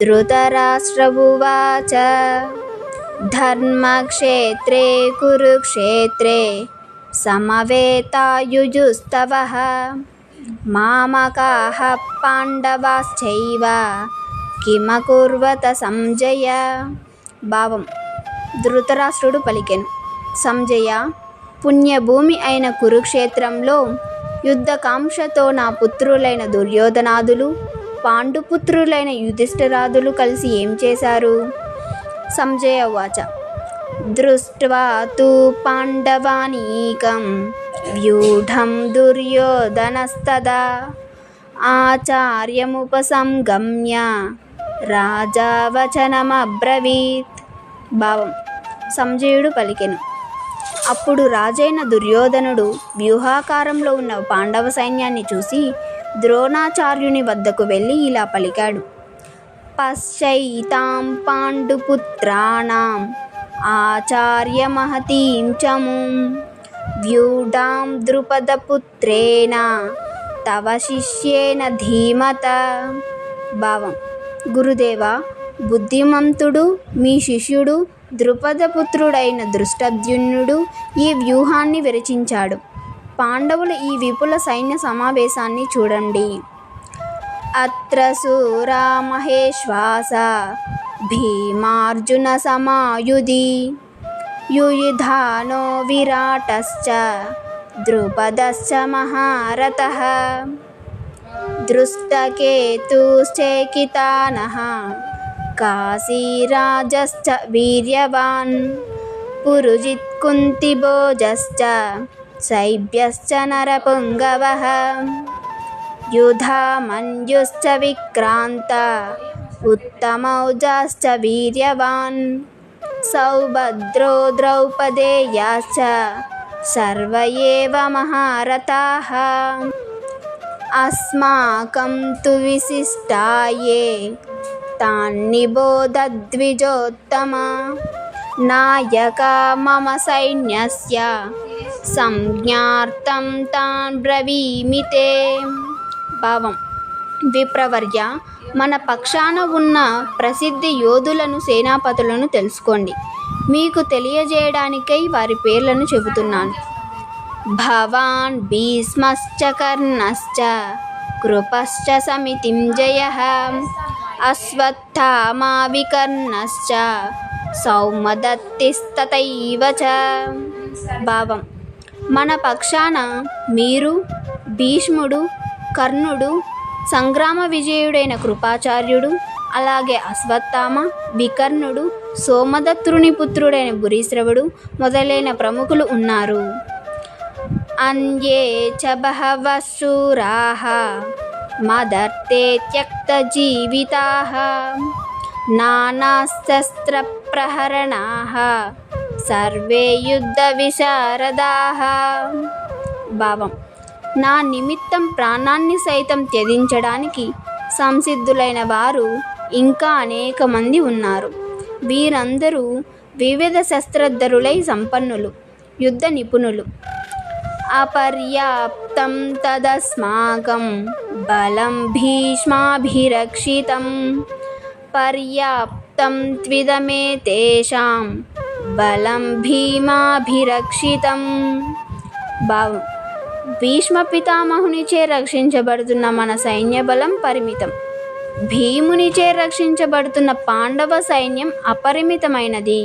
ధృతరాష్ట్ర ఉవాచ ధర్మక్షేత్రే కురుక్షేత్రే సమవేతాయుజుస్తవః మామకాః పాండవాశ్చైవ కిమకుర్వత సంజయ. భావం: ధృతరాష్ట్రుడు పలికెను, సంజయ, పుణ్యభూమి అయిన కురుక్షేత్రంలో యుద్ధకాంక్షతో నా పుత్రులైన దుర్యోధనాదులు, పాండుపుత్రులైన యుధిష్ఠిరాదులు కలిసి ఏం చేశారు? సంజయ ఉవాచ దృష్ట్వా తు పాండవానీకం వ్యూఢం దుర్యోధనస్తదా ఆచార్యముపసంగమ్య రాజా వచనమబ్రవీత్. భావం: సంజయుడు పలికెను, అప్పుడు రాజైన దుర్యోధనుడు వ్యూహాకారంలో ఉన్న పాండవ సైన్యాన్ని చూసి ద్రోణాచార్యుని వద్దకు వెళ్ళి ఇలా పలికాడు: పశ్చైతాం పాండుపుత్రాణం ఆచార్యమహతీం చముం వ్యూఢాం ద్రుపదపుత్రేణ తవ శిష్యేన ధీమత. భావం: గురుదేవా, బుద్ధిమంతుడు మీ శిష్యుడు ద్రుపదపుత్రుడైన దృష్టద్యుమ్నుడు ఈ వ్యూహాన్ని విరచించాడు. పాండవుల ఈ విపుల సైన్య సమావేశాన్ని చూడండి. అత్ర శూరా మహేశ్వాస భీమార్జున సమాయుధి యుయుధానో విరాటశ్చ ద్రుపదశ్చ మహారథః దృష్టకేతుశ్చైకితానః కాశీరాజశ్చ వీర్యవాన్ పురుజిత్ కుంతిభోజశ్చ శైబ్యశ్చ నరపుంగవః యుధామన్యుశ్చ విక్రాంత ఉత్తమౌజాశ్చ వీర్యవాన్ సౌభద్రో ద్రౌపదేయాశ్చ సర్వ ఏవ మహారథాః అస్మాకం తు విశిష్టాయే తాన్నిబోధద్విజోత్తమ నాయకా మమ సైన్యస్య సంజ్ఞార్థం తాన్ బ్రవీమి తే. భావం: విప్రవర్య, మన పక్షాన ఉన్న ప్రసిద్ధ యోధులను, సేనాపతులను తెలుసుకోండి. మీకు తెలియజేయడానికై వారి పేర్లను చెబుతున్నాను. భవాన్ భీష్మశ్చ కర్ణశ్చ కృపశ్చ సమితింజయః అశ్వత్థామా వికర్ణశ్చ సౌమదత్తిస్తథైవ చ. భావం: మన పక్షాన మీరు, భీష్ముడు, కర్ణుడు, సంగ్రామ విజయుడైన కృపాచార్యుడు, అలాగే అశ్వత్థామ, వికర్ణుడు, సోమదత్తుని పుత్రుడైన భూరిశ్రవుడు మొదలైన ప్రముఖులు ఉన్నారు. అన్యే చ బహవః శూరాః మదర్థే త్యక్తజీవితాః నానాశస్త్రప్రహరణాః సర్వే యుద్ధ విశారదాః. భావం: నా నిమిత్తం ప్రాణాన్ని సైతం త్యజించడానికి సంసిద్ధులైన వారు ఇంకా అనేక మంది ఉన్నారు. వీరందరూ వివిధ శస్త్రధరులై సంపన్నులు, యుద్ధ నిపుణులు. అపర్యాప్తం తదస్మాకం బలం భీష్మాభిరక్షితం పర్యాప్తం త్విదమేతేషాం బలం భీమాభిరక్షితం. భావం: భీష్మ పితామహునిచే రక్షించబడుతున్న మన సైన్య బలం పరిమితం. భీమునిచే రక్షించబడుతున్న పాండవ సైన్యం అపరిమితమైనది.